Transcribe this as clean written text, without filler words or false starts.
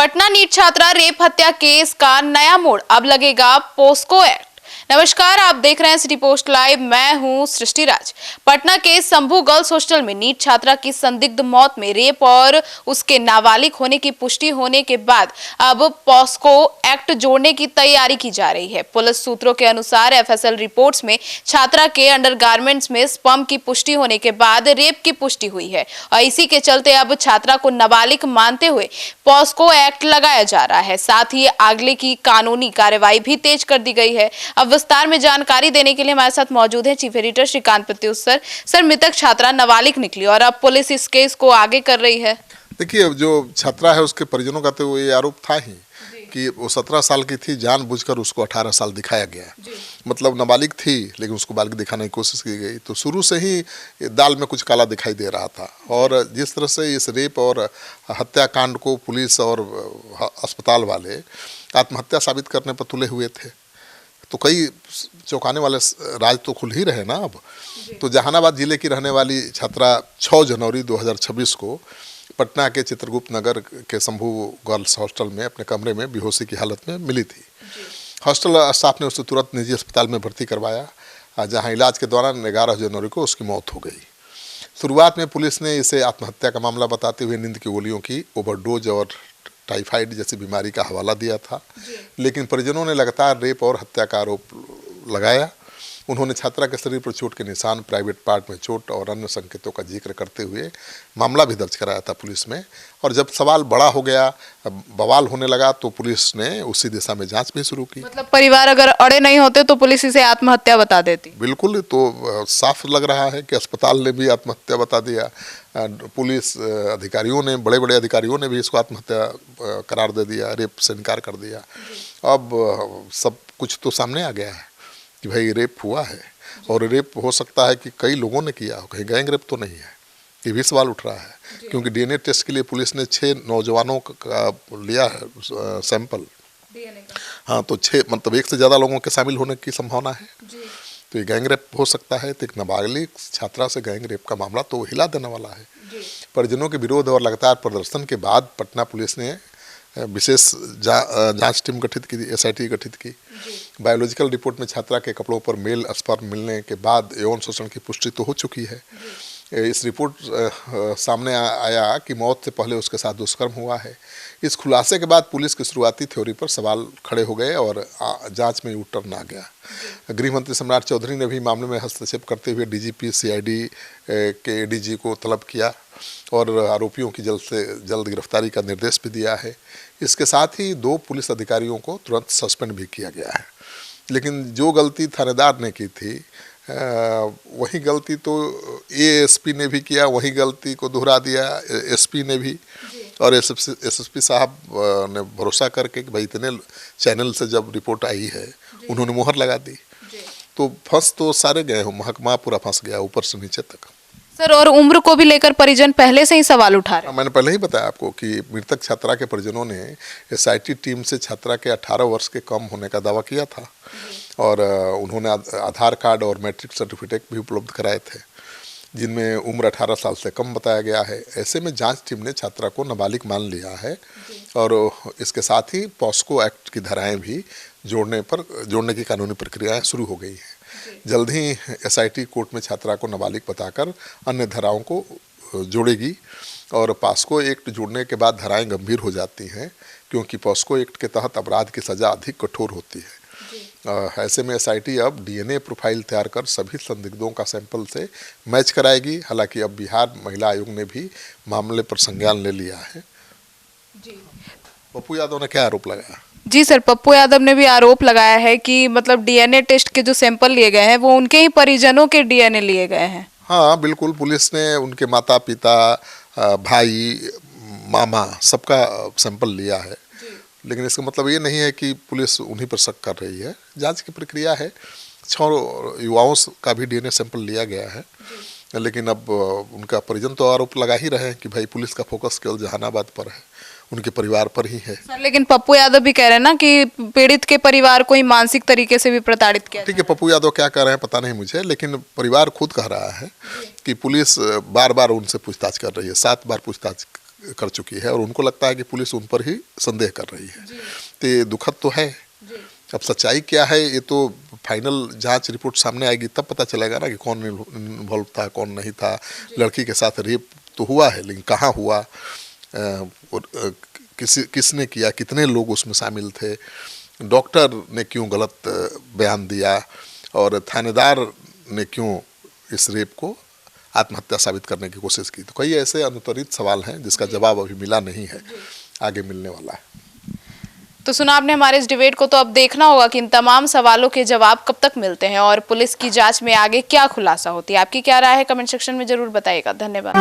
Patna NEET छात्रा rape हत्या case का नया मोड़, अब लगेगा पोस्को एक्ट। नमस्कार, आप देख रहे हैं सिटी पोस्ट लाइव। मैं हूं सृष्टि राज। पटना के शंभू गर्ल्स हॉस्टल में नीट छात्रा की संदिग्ध मौत में रेप और उसके नाबालिग होने की पुष्टि होने के बाद अब पोस्को एक्ट जोड़ने की तैयारी की जा रही है। पुलिस सूत्रों के अनुसार एफएसएल रिपोर्ट्स में छात्रा के अंडरगारमेंट्स में स्पर्म की पुष्टि होने के बाद रेप की पुष्टि हुई है और इसी के चलते अब छात्रा को नाबालिग मानते हुए पोस्को एक्ट लगाया जा रहा है। साथ ही आगे की कानूनी कार्रवाई भी तेज कर दी गई है। अब विस्तार में जानकारी देने के लिए हमारे साथ मौजूद हैं chief editor Shrikant Pratyush sir. मृतक छात्रा नाबालिग निकली और अब पुलिस इस केस को आगे कर रही है। देखिए, जो छात्रा है उसके परिजनों का तो ये आरोप था ही कि वो 17 साल की थी, जानबूझकर उसको 18 साल दिखाया गया। मतलब नाबालिग थी लेकिन उसको बालिग दिखाने की कोशिश की गई। तो शुरू से ही दाल में कुछ काला दिखाई दे रहा था। और जिस तरह से इस रेप और हत्याकांड को पुलिस और अस्पताल वाले आत्महत्या साबित करने पर तुले हुए थे, तो कई चौंकाने वाले राज तो खुल ही रहे ना अब। तो जहानाबाद जिले की रहने वाली छात्रा 6 जनवरी 2026 को पटना के चित्रगुप्त नगर के शंभू गर्ल्स हॉस्टल में अपने कमरे में बेहोशी की हालत में मिली थी। हॉस्टल स्टाफ ने उसे तुरंत निजी अस्पताल में भर्ती करवाया, जहां इलाज के दौरान 11 जनवरी को उसकी मौत हो गई। शुरुआत में पुलिस ने इसे आत्महत्या का मामला बताते हुए नींद की गोलियों की ओवरडोज और टाइफाइड जैसी बीमारी का हवाला दिया था, लेकिन परिजनों ने लगातार रेप और हत्या का आरोप लगाया। उन्होंने छात्रा के शरीर पर चोट के निशान, प्राइवेट पार्ट में चोट और अन्य संकेतों का जिक्र करते हुए मामला भी दर्ज कराया था पुलिस में। और जब सवाल बड़ा हो गया, बवाल होने लगा, तो पुलिस ने उसी दिशा में जांच भी शुरू की। मतलब परिवार अगर अड़े नहीं होते तो पुलिस इसे आत्महत्या बता देती। बिल्कुल, तो साफ लग रहा है कि अस्पताल ने भी आत्महत्या बता दिया। पुलिस अधिकारियों ने, बड़े बड़े अधिकारियों ने भी इसको आत्महत्या करार दे दिया, रेप से इनकार कर दिया। अब सब कुछ तो सामने आ गया है कि भाई रेप हुआ है, और रेप हो सकता है कि कई लोगों ने किया हो, कहीं गैंग रेप तो नहीं है, ये भी सवाल उठ रहा है। क्योंकि डीएनए टेस्ट के लिए पुलिस ने 6 नौजवानों का लिया है सैंपल। हाँ, तो 6 मतलब 1 से ज़्यादा लोगों के शामिल होने की संभावना है। तो ये गैंग रेप हो सकता है। तो एक नाबालिग छात्रा से गैंग रेप का मामला तो हिला देने वाला है। परिजनों के विरोध और लगातार प्रदर्शन के बाद पटना पुलिस ने विशेष जांच टीम गठित की, एसआईटी गठित की। बायोलॉजिकल रिपोर्ट में छात्रा के कपड़ों पर मेल स्पर्म मिलने के बाद यौन शोषण की पुष्टि तो हो चुकी है। इस रिपोर्ट सामने आया कि मौत से पहले उसके साथ दुष्कर्म हुआ है। इस खुलासे के बाद पुलिस की शुरुआती थ्योरी पर सवाल खड़े हो गए और जांच में यू-टर्न आ गया। गृह मंत्री सम्राट चौधरी ने भी मामले में हस्तक्षेप करते हुए डीजीपी, सीआईडी के एडीजी को तलब किया और आरोपियों की जल्द से जल्द गिरफ्तारी का निर्देश भी दिया है। इसके साथ ही 2 पुलिस अधिकारियों को तुरंत सस्पेंड भी किया गया है। लेकिन जो गलती थानेदार ने की थी, वही गलती तो एएसपी ने भी किया, वही गलती को दोहरा दिया एसपी ने भी। और एसएसपी साहब ने भरोसा करके कि भाई इतने चैनल से जब रिपोर्ट आई है, उन्होंने मुहर लगा दी। तो फंस तो सारे गए हो, महकमा पूरा फंस गया ऊपर से नीचे तक। सर, और उम्र को भी लेकर परिजन पहले से ही सवाल उठा रहे हैं। मैंने पहले ही बताया आपको कि मृतक छात्रा के परिजनों ने एसआईटी टीम से छात्रा के 18 वर्ष के कम होने का दावा किया था और उन्होंने आधार कार्ड और मैट्रिक सर्टिफिकेट भी उपलब्ध कराए थे, जिनमें उम्र 18 साल से कम बताया गया है। ऐसे में जांच टीम ने छात्रा को नाबालिग मान लिया है और इसके साथ ही पोस्को एक्ट की धाराएं भी जोड़ने की कानूनी प्रक्रियाएं शुरू हो गई हैं। जल्द ही एसआईटी कोर्ट में छात्रा को नाबालिग बताकर अन्य धाराओं को जोड़ेगी और पोस्को एक्ट जोड़ने के बाद धाराएं गंभीर हो जाती हैं, क्योंकि पोस्को एक्ट के तहत अपराध की सज़ा अधिक कठोर होती है। ऐसे में एसआईटी अब डीएनए प्रोफाइल तैयार कर सभी संदिग्धों का सैंपल से मैच कराएगी। हालांकि अब बिहार महिला आयोग ने भी मामले पर संज्ञान ले लिया है। पप्पू यादव ने क्या आरोप लगाया? जी सर, पप्पू यादव ने भी आरोप लगाया है कि मतलब डीएनए टेस्ट के जो सैंपल लिए गए हैं वो उनके ही परिजनों के डीएनए लिए गए हैं। हाँ बिल्कुल, पुलिस ने उनके माता पिता, भाई, मामा सबका सैंपल लिया है। लेकिन इसका मतलब ये नहीं है कि पुलिस उन्हीं पर शक कर रही है। जांच की प्रक्रिया है। 6 युवाओं का भी डीएनए सैंपल लिया गया है, लेकिन अब उनका परिजन तो आरोप लगा ही रहे हैं कि भाई पुलिस का फोकस केवल जहानाबाद पर है, उनके परिवार पर ही है। सर, लेकिन पप्पू यादव भी कह रहे हैं ना कि पीड़ित के परिवार को ही मानसिक तरीके से भी प्रताड़ित किया। ठीक है, पप्पू यादव क्या कह रहे हैं पता नहीं मुझे, लेकिन परिवार खुद कह रहा है कि पुलिस बार बार उनसे पूछताछ कर रही है। 7 बार पूछताछ कर चुकी है और उनको लगता है कि पुलिस उन पर ही संदेह कर रही है। तो ये दुखद तो है। अब सच्चाई क्या है ये तो फाइनल जांच रिपोर्ट सामने आएगी तब पता चलेगा ना कि कौन इन्वॉल्व था कौन नहीं था। लड़की के साथ रेप तो हुआ है लेकिन कहाँ हुआ और किसने किया, कितने लोग उसमें शामिल थे, डॉक्टर ने क्यों गलत बयान दिया और थानेदार ने क्यों इस रेप को आत्महत्या साबित करने की कोशिश की। तो कई ऐसे अनुत्तरित सवाल हैं जिसका जवाब अभी मिला नहीं है, आगे मिलने वाला है। तो सुना आपने हमारे इस डिबेट को, तो अब देखना होगा कि इन तमाम सवालों के जवाब कब तक मिलते हैं और पुलिस की जांच में आगे क्या खुलासा होती है। आपकी क्या राय है कमेंट सेक्शन में जरूर बताइएगा। धन्यवाद।